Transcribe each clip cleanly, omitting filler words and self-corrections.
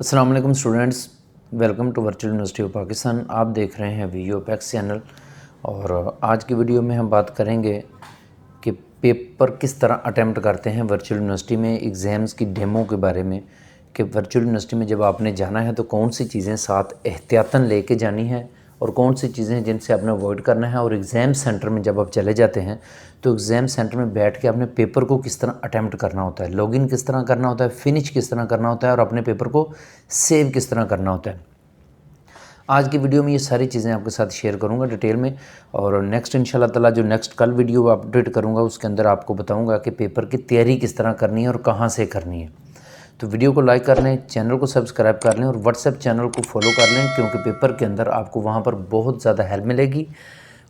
अस्सलाम वालेकुम students, welcome to virtual university of Pakistan. आप देख रहे हैं वीओ पैक्स चैनल और आज की वीडियो में हम बात करेंगे कि पेपर किस तरह अटेम्प्ट करते हैं वर्चुअल यूनिवर्सिटी में, एग्ज़ाम्स की डेमो के बारे में कि वर्चुअल यूनिवर्सिटी में जब आपने जाना है तो कौन सी चीज़ें साथ एहतियातन लेके जानी है और कौन सी चीज़ें जिनसे आपने अवॉइड करना है। और एग्ज़ाम सेंटर में जब आप चले जाते हैं तो एग्ज़ाम सेंटर में बैठ के अपने पेपर को किस तरह अटेम्प्ट करना होता है, लॉगिन किस तरह करना होता है, फिनिश किस तरह करना होता है और अपने पेपर को सेव किस तरह करना होता है। आज की वीडियो में ये सारी चीज़ें आपके साथ शेयर करूंगा डिटेल में। और नेक्स्ट इंशाल्लाह ताला जो नेक्स्ट कल वीडियो अपडेट करूंगा उसके अंदर आपको बताऊंगा कि पेपर की तैयारी किस तरह करनी है और कहाँ से करनी है। तो वीडियो को लाइक कर लें, चैनल को सब्सक्राइब कर लें और व्हाट्सएप चैनल को फॉलो कर लें, क्योंकि पेपर के अंदर आपको वहाँ पर बहुत ज़्यादा हेल्प मिलेगी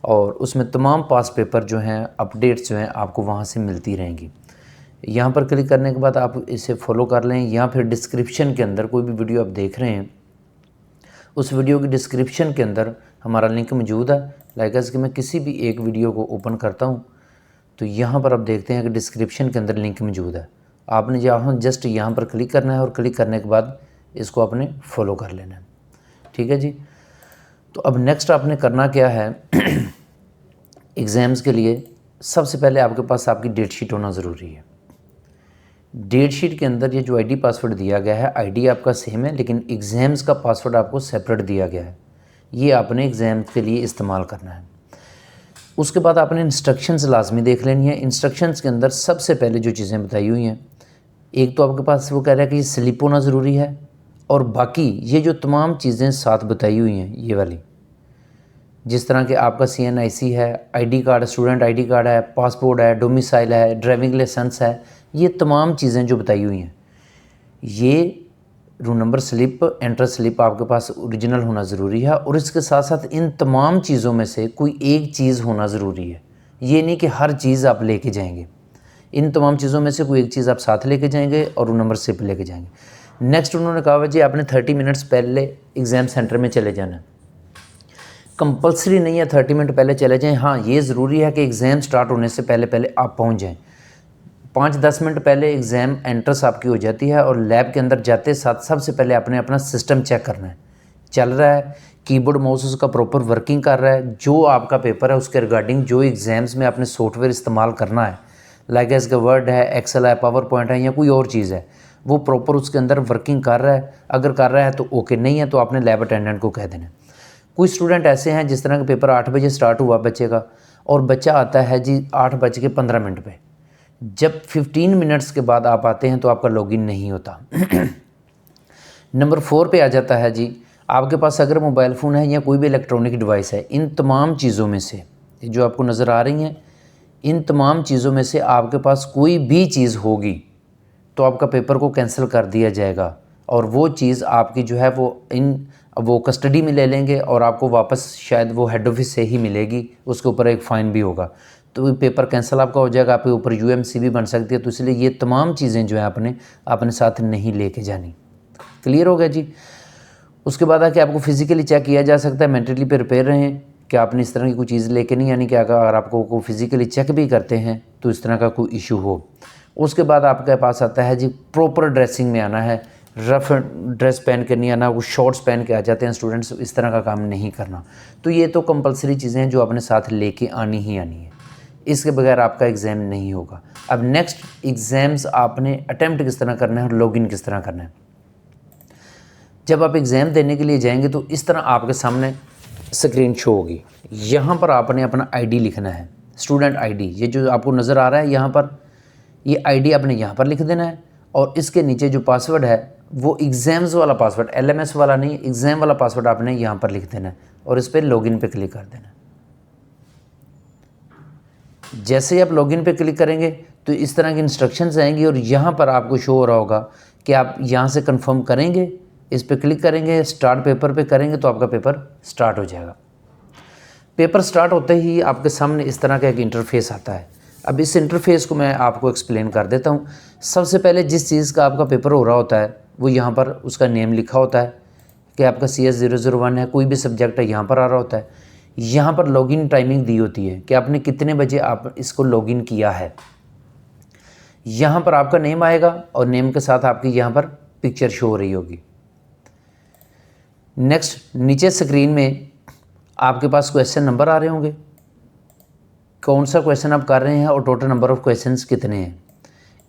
और उसमें तमाम पास पेपर जो हैं, अपडेट्स जो हैं, आपको वहाँ से मिलती रहेंगी। यहाँ पर क्लिक करने के बाद आप इसे फॉलो कर लें या फिर डिस्क्रिप्शन के अंदर कोई भी वीडियो आप देख रहे हैं उस वीडियो की डिस्क्रिप्शन के अंदर हमारा लिंक मौजूद है। लाइक एस कि मैं किसी भी एक वीडियो को ओपन करता हूँ तो यहाँ पर आप देखते हैं कि डिस्क्रिप्शन के अंदर लिंक मौजूद है। आपने जस्ट यहाँ पर क्लिक करना है और क्लिक करने के बाद इसको आपने फॉलो कर लेना है। ठीक है जी। तो अब नेक्स्ट आपने करना क्या है एग्ज़ाम्स के लिए सबसे पहले आपके पास आपकी डेट शीट होना ज़रूरी है। डेट शीट के अंदर ये जो आईडी पासवर्ड दिया गया है, आईडी आपका सेम है लेकिन एग्ज़ाम्स का पासवर्ड आपको सेपरेट दिया गया है। ये आपने एग्ज़ाम के लिए इस्तेमाल करना है। उसके बाद आपने इंस्ट्रक्शंस लाजमी देख लेनी है। इंस्ट्रक्शंस के अंदर सबसे पहले जो चीज़ें बताई हुई हैं, एक तो आपके पास वो कह रहा है कि ये स्लिप होना ज़रूरी है और बाकी ये जो तमाम चीज़ें साथ बताई हुई हैं ये वाली, जिस तरह के आपका CNIC है, ID card, student ID card है, पासपोर्ट है, डोमिसाइल है, ड्राइविंग लाइसेंस है, ये तमाम चीज़ें जो बताई हुई हैं, ये room number slip, entrance slip आपके पास ओरिजिनल होना ज़रूरी है। और इसके साथ साथ इन तमाम चीज़ों में से कोई एक चीज़ होना ज़रूरी है। ये नहीं कि हर चीज़ आप लेके जाएंगे, इन तमाम चीज़ों में से कोई एक चीज़ आप साथ लेके जाएंगे और रूम नंबर स्लिप लेके जाएंगे। नेक्स्ट उन्होंने कहा जी आपने 30 मिनट्स पहले एग्ज़ाम सेंटर में चले जाना है। कंपलसरी नहीं है 30 मिनट पहले चले जाएं। हाँ, ये ज़रूरी है कि एग्ज़ाम स्टार्ट होने से पहले पहले आप पहुंच जाएं। 5-10 मिनट पहले एग्ज़ाम एंट्रेंस आपकी हो जाती है और लैब के अंदर जाते साथ सबसे पहले आपने अपना सिस्टम चेक करना है, चल रहा है, कीबोर्ड माउस उसका प्रॉपर वर्किंग कर रहा है, जो आपका पेपर है उसके रिगार्डिंग जो एग्ज़ाम्स में आपने सॉफ्टवेयर इस्तेमाल करना है, लाइक एस का वर्ड है, एक्सेल है, पावर पॉइंट है या कोई और चीज़ है, वो प्रॉपर उसके अंदर वर्किंग कर रहा है। अगर कर रहा है तो ओके, नहीं है तो आपने लैब अटेंडेंट को कह देना। कुछ स्टूडेंट ऐसे हैं जिस तरह का पेपर 8 बजे स्टार्ट हुआ बच्चे का और बच्चा आता है जी 8:15 पे, जब 15 मिनट्स के बाद आप आते हैं तो आपका लॉगिन नहीं होता। नंबर 4 पे आ जाता है जी, आपके पास अगर मोबाइल फ़ोन है या कोई भी इलेक्ट्रॉनिक डिवाइस है, इन तमाम चीज़ों में से जो आपको नज़र आ रही हैं, इन तमाम चीज़ों में से आपके पास कोई भी चीज़ होगी तो आपका पेपर को कैंसिल कर दिया जाएगा और वो चीज़ आपकी जो है वो कस्टडी में ले लेंगे और आपको वापस शायद वो हेड ऑफिस से ही मिलेगी, उसके ऊपर एक फ़ाइन भी होगा, तो पेपर कैंसिल आपका हो जाएगा, आपके ऊपर UMC भी बन सकती है। तो इसलिए ये तमाम चीज़ें जो है आपने अपने साथ नहीं लेके जानी। क्लियर हो गया जी। उसके बाद आके आपको फिज़िकली चेक किया जा सकता है, मेंटली प्रिपेयर रहें कि आपने इस तरह की कोई चीज़ लेके नहीं आनी कि अगर आपको फिज़िकली चेक भी करते हैं तो इस तरह का कोई इशू हो। उसके बाद आपके पास आता है जी प्रॉपर ड्रेसिंग में आना है, रफ ड्रेस पहन के नहीं आना, वो शॉर्ट्स पहन के आ जाते हैं स्टूडेंट्स, इस तरह का काम नहीं करना। तो ये तो कंपलसरी चीज़ें हैं जो अपने साथ लेके आनी ही आनी है, इसके बगैर आपका एग्ज़ाम नहीं होगा। अब नेक्स्ट एग्ज़ाम्स आपने अटैम्प्ट किस तरह करना है और लॉगिन किस तरह करना है। जब आप एग्ज़ाम देने के लिए जाएंगे तो इस तरह आपके सामने स्क्रीन शो होगी। यहाँ पर आपने अपना आईडी लिखना है, स्टूडेंट आईडी, ये जो आपको नज़र आ रहा है यहाँ पर, ये आईडी आपने यहाँ पर लिख देना है और इसके नीचे जो पासवर्ड है वो एग्ज़ाम्स वाला पासवर्ड, LMS वाला नहीं, एग्ज़ाम वाला पासवर्ड आपने यहाँ पर लिख देना है और इस पर लॉगिन पे क्लिक कर देना है। जैसे ही आप लॉगिन पे क्लिक करेंगे तो इस तरह की इंस्ट्रक्शंस आएंगी और यहाँ पर आपको शो हो रहा होगा कि आप यहाँ से कंफर्म करेंगे, इस पर क्लिक करेंगे, स्टार्ट पेपर पे करेंगे तो आपका पेपर स्टार्ट हो जाएगा। पेपर स्टार्ट होते ही आपके सामने इस तरह का एक इंटरफेस आता है। अब इस इंटरफेस को मैं आपको एक्सप्लेन कर देता हूँ। सबसे पहले जिस चीज़ का आपका पेपर हो रहा होता है वो यहाँ पर उसका नेम लिखा होता है कि आपका CS001 है, कोई भी सब्जेक्ट है यहाँ पर आ रहा होता है। यहाँ पर लॉगिन टाइमिंग दी होती है कि आपने कितने बजे आप इसको लॉगिन किया है। यहाँ पर आपका नेम आएगा और नेम के साथ आपकी यहाँ पर पिक्चर शो हो रही होगी। नेक्स्ट नीचे स्क्रीन में आपके पास क्वेश्चन नंबर आ रहे होंगे, कौन सा क्वेश्चन आप कर रहे हैं और टोटल नंबर ऑफ़ क्वेश्चंस कितने हैं।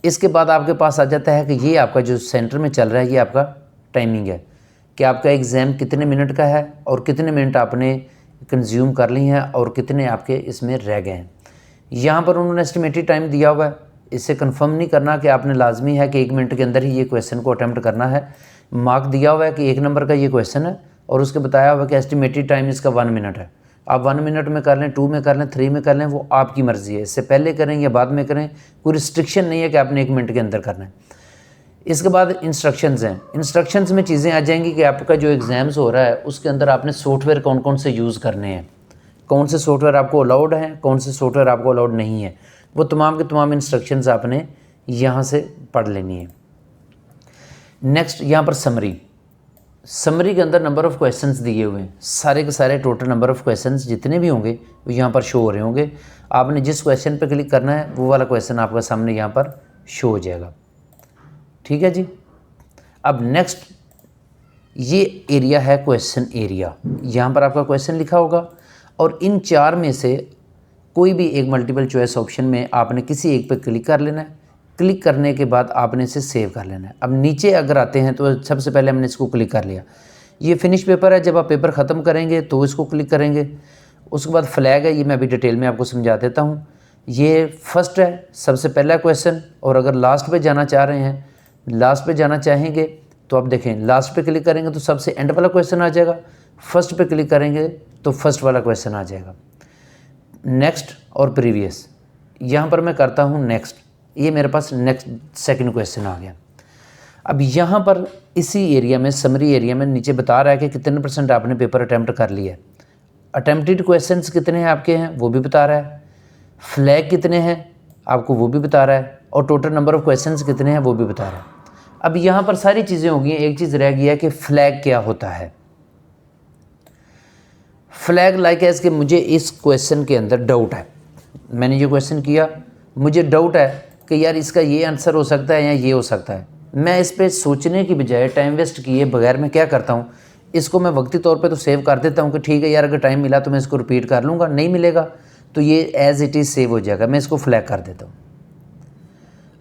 इसके बाद आपके पास आ जाता है कि ये आपका जो सेंटर में चल रहा है ये आपका टाइमिंग है कि आपका एग्ज़ाम कितने मिनट का है और कितने मिनट आपने कंज्यूम कर ली हैं और कितने आपके इसमें रह गए हैं। यहाँ पर उन्होंने एस्टिमेटेड टाइम दिया हुआ है, इससे कंफर्म नहीं करना कि आपने लाजमी है कि 1 मिनट के अंदर ही ये क्वेश्चन को अटैम्प्ट करना है। मार्क दिया हुआ है कि 1 नंबर का ये क्वेश्चन है और उसके बताया हुआ है कि एस्टिमेटेड टाइम इसका 1 मिनट है। आप 1 मिनट में कर लें, 2 में कर लें, 3 में कर लें, वो आपकी मर्ज़ी है। इससे पहले करें या बाद में करें, कोई रिस्ट्रिक्शन नहीं है कि आपने 1 मिनट के अंदर करना है। इसके बाद इंस्ट्रक्शंस हैं। इंस्ट्रक्शंस में चीज़ें आ जाएंगी कि आपका जो एग्ज़ाम्स हो रहा है उसके अंदर आपने सॉफ्टवेयर कौन कौन से यूज़ करने हैं, कौन से सॉफ्टवेयर आपको अलाउड हैं, कौन से सॉफ्टवेयर आपको अलाउड नहीं है, वो तमाम के तमाम इंस्ट्रक्शंस आपने यहाँ से पढ़ लेनी है। नेक्स्ट यहाँ पर समरी के अंदर नंबर ऑफ़ क्वेश्चंस दिए हुए हैं, सारे के सारे टोटल नंबर ऑफ़ क्वेश्चंस जितने भी होंगे वो यहाँ पर शो हो रहे होंगे। आपने जिस क्वेश्चन पे क्लिक करना है वो वाला क्वेश्चन आपका सामने यहाँ पर शो हो जाएगा। ठीक है जी। अब नेक्स्ट ये एरिया है क्वेश्चन एरिया, यहाँ पर आपका क्वेश्चन लिखा होगा और इन 4 में से कोई भी एक मल्टीपल चॉइस ऑप्शन में आपने किसी एक पे क्लिक कर लेना है। क्लिक करने के बाद आपने इसे सेव कर लेना है। अब नीचे अगर आते हैं तो सबसे पहले हमने इसको क्लिक कर लिया, ये फिनिश पेपर है। जब आप पेपर ख़त्म करेंगे तो इसको क्लिक करेंगे। उसके बाद फ्लैग है, ये मैं अभी डिटेल में आपको समझा देता हूँ। ये फर्स्ट है, सबसे पहला क्वेश्चन, और अगर लास्ट पे जाना चाह रहे हैं, लास्ट पे जाना चाहेंगे तो आप देखें लास्ट पे क्लिक करेंगे तो सबसे एंड वाला क्वेश्चन आ जाएगा, फर्स्ट पे क्लिक करेंगे तो फर्स्ट वाला क्वेश्चन आ जाएगा। नेक्स्ट और प्रीवियस, यहाँ पर मैं करता हूँ नेक्स्ट, ये मेरे पास नेक्स्ट सेकंड क्वेश्चन आ गया। अब यहाँ पर इसी एरिया में समरी एरिया में नीचे बता रहा है कि कितने % आपने पेपर अटैम्प्ट कर लिया है। अटैम्प्टेड क्वेश्चंस कितने हैं आपके हैं वो भी बता रहा है, फ्लैग कितने हैं आपको वो भी बता रहा है, और टोटल नंबर ऑफ़ क्वेश्चंस कितने हैं वो भी बता रहा है। अब यहाँ पर सारी चीज़ें होगी, एक चीज़ रह गई है कि फ्लैग क्या होता है। फ्लैग लाइक एज कि मुझे इस क्वेश्चन के अंदर डाउट है, मैंने ये क्वेश्चन किया, मुझे डाउट है कि यार इसका ये आंसर हो सकता है या ये हो सकता है। मैं इस पे सोचने की बजाय टाइम वेस्ट किए बगैर मैं क्या करता हूँ, इसको मैं वक्ती तौर पे तो सेव कर देता हूँ कि ठीक है यार अगर टाइम मिला तो मैं इसको रिपीट कर लूँगा, नहीं मिलेगा तो ये एज़ इट इज़ सेव हो जाएगा, मैं इसको फ्लैग कर देता हूँ।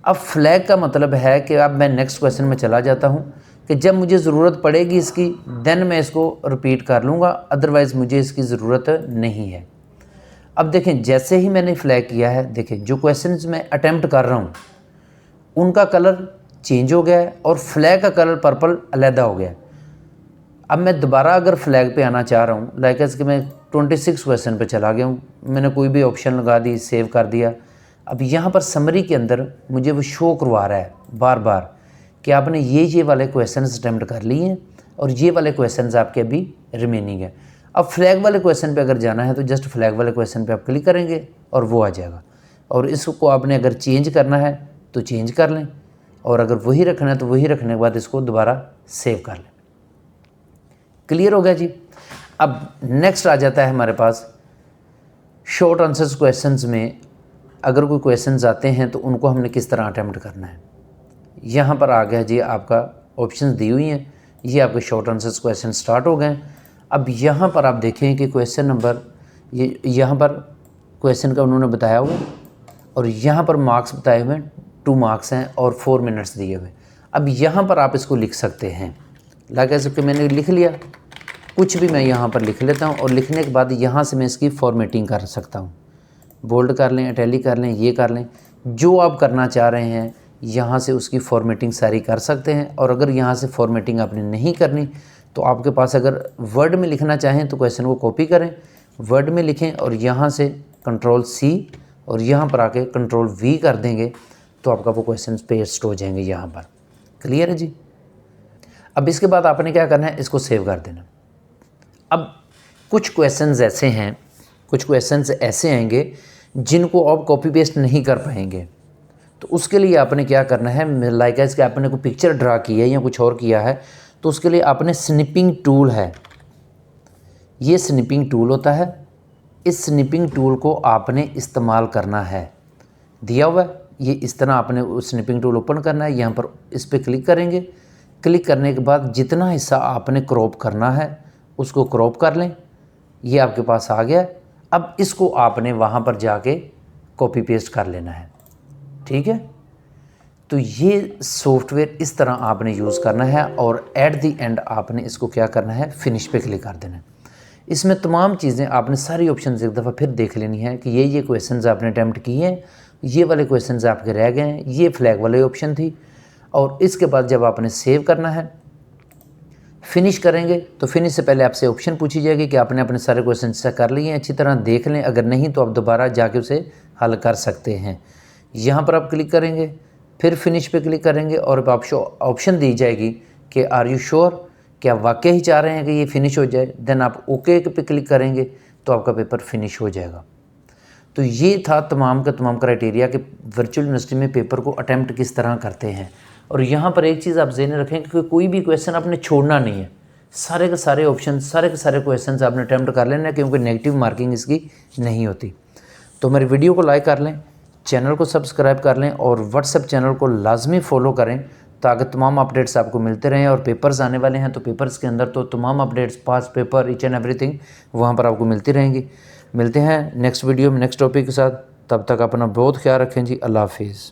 अब फ्लैग का मतलब है कि अब मैं नेक्स्ट क्वेश्चन में चला जाता हूँ कि जब मुझे ज़रूरत पड़ेगी इसकी देन मैं इसको रिपीट कर लूँगा, अदरवाइज़ मुझे इसकी ज़रूरत नहीं है। अब देखें जैसे ही मैंने फ्लैग किया है, देखें जो क्वेश्चंस मैं अटैम्प्ट कर रहा हूँ उनका कलर चेंज हो गया है और फ्लैग का कलर पर्पल अलहदा हो गया है। अब मैं दोबारा अगर फ्लैग पे आना चाह रहा हूँ, लाइक एज कि मैं 26 क्वेश्चन पे चला गया हूँ, मैंने कोई भी ऑप्शन लगा दी, सेव कर दिया। अब यहाँ पर समरी के अंदर मुझे वो शो करवा रहा है बार बार कि आपने ये वाले क्वेश्चंस अटैम्प्ट कर लिए हैं और ये वाले क्वेश्चंस आपके अभी रिमेनिंग है। अब फ्लैग वाले क्वेश्चन पे अगर जाना है तो जस्ट फ्लैग वाले क्वेश्चन पे आप क्लिक करेंगे और वो आ जाएगा, और इसको आपने अगर चेंज करना है तो चेंज कर लें, और अगर वही रखना है तो वही रखने के बाद इसको दोबारा सेव कर लें। क्लियर हो गया जी। अब नेक्स्ट आ जाता है हमारे पास शॉर्ट आंसर्स क्वेश्चंस में अगर कोई क्वेश्चंस आते हैं तो उनको हमने किस तरह अटैम्प्ट करना है। यहाँ पर आ गया जी आपका ऑप्शंस दी हुई हैं, ये आपके शॉर्ट आंसर्स क्वेश्चन स्टार्ट हो गए। अब यहाँ पर आप देखें कि क्वेश्चन नंबर ये यहाँ पर क्वेश्चन का उन्होंने बताया हुआ और यहाँ पर मार्क्स बताए हुए 2 मार्क्स हैं और 4 मिनट्स दिए हुए। अब यहाँ पर आप इसको लिख सकते हैं, लाइक ऐसे कि मैंने लिख लिया, कुछ भी मैं यहाँ पर लिख लेता हूँ और लिखने के बाद यहाँ से मैं इसकी फॉर्मेटिंग कर सकता हूँ, बोल्ड कर लें, इटैलिक कर लें, ये कर लें, जो आप करना चाह रहे हैं यहाँ से उसकी फॉर्मेटिंग सारी कर सकते हैं। और अगर यहाँ से फॉर्मेटिंग आपने नहीं करनी तो आपके पास अगर वर्ड में लिखना चाहें तो क्वेश्चन को कॉपी करें, वर्ड में लिखें और यहाँ से Ctrl+C और यहाँ पर आके Ctrl+V कर देंगे तो आपका वो क्वेश्चन पेस्ट हो जाएंगे यहाँ पर। क्लियर है जी। अब इसके बाद आपने क्या करना है, इसको सेव कर देना। अब कुछ क्वेश्चंस ऐसे हैं, कुछ क्वेश्चंस ऐसे आएंगे जिनको आप कॉपी पेस्ट नहीं कर पाएंगे, तो उसके लिए आपने क्या करना है, लाइक एज कि आपने कोई पिक्चर ड्रा की है या कुछ और किया है तो उसके लिए आपने स्निपिंग टूल है, ये स्निपिंग टूल होता है, इस स्निपिंग टूल को आपने इस्तेमाल करना है, दिया हुआ है ये इस तरह आपने उस स्निपिंग टूल ओपन करना है। यहाँ पर इस पर क्लिक करेंगे, क्लिक करने के बाद जितना हिस्सा आपने क्रॉप करना है उसको क्रॉप कर लें। ये आपके पास आ गया। अब इसको आपने वहाँ पर जाके कॉपी पेस्ट कर लेना है। ठीक है, तो ये सॉफ्टवेयर इस तरह आपने यूज़ करना है और एट दी एंड आपने इसको क्या करना है, फिनिश पे क्लिक कर देना है। इसमें तमाम चीज़ें आपने सारी ऑप्शन एक दफ़ा फिर देख लेनी है कि ये क्वेश्चंस आपने अटैम्प्ट किए हैं, ये वाले क्वेश्चंस आपके रह गए हैं, ये फ्लैग वाले ऑप्शन थी। और इसके बाद जब आपने सेव करना है, फिनिश करेंगे तो फिनिश से पहले आपसे ऑप्शन पूछी जाएगी कि आपने अपने सारे क्वेश्चन चेक कर लिए हैं, अच्छी तरह देख लें, अगर नहीं तो आप दोबारा जाके उसे हल कर सकते हैं। यहाँ पर आप क्लिक करेंगे, फिर फिनिश पे क्लिक करेंगे और आपको ऑप्शन दी जाएगी कि आर यू श्योर, क्या वाकई ही चाह रहे हैं कि ये फिनिश हो जाए। देन आप ओके पे क्लिक करेंगे तो आपका पेपर फिनिश हो जाएगा। तो ये था तमाम का तमाम क्राइटेरिया कि वर्चुअल यूनिवर्सिटी में पेपर को अटैम्प्ट किस तरह करते हैं। और यहाँ पर एक चीज़ आप ज़हन में रखें कि कोई भी क्वेश्चन आपने छोड़ना नहीं है, सारे के सारे ऑप्शन, सारे के सारे क्वेश्चन आपने अटैम्प्ट कर लेना है, क्योंकि नेगेटिव मार्किंग इसकी नहीं होती। तो मेरी वीडियो को लाइक कर लें, चैनल को सब्सक्राइब कर लें और व्हाट्सएप चैनल को लाजमी फॉलो करें ताकि तमाम अपडेट्स आपको मिलते रहें। और पेपर्स आने वाले हैं तो पेपर्स के अंदर तो तमाम updates, pass paper, each and everything वहाँ पर आपको मिलती रहेंगी। मिलते हैं नेक्स्ट वीडियो में नेक्स्ट टॉपिक के साथ। तब तक अपना बहुत ख्याल रखें जी। अल्लाह हाफिज़।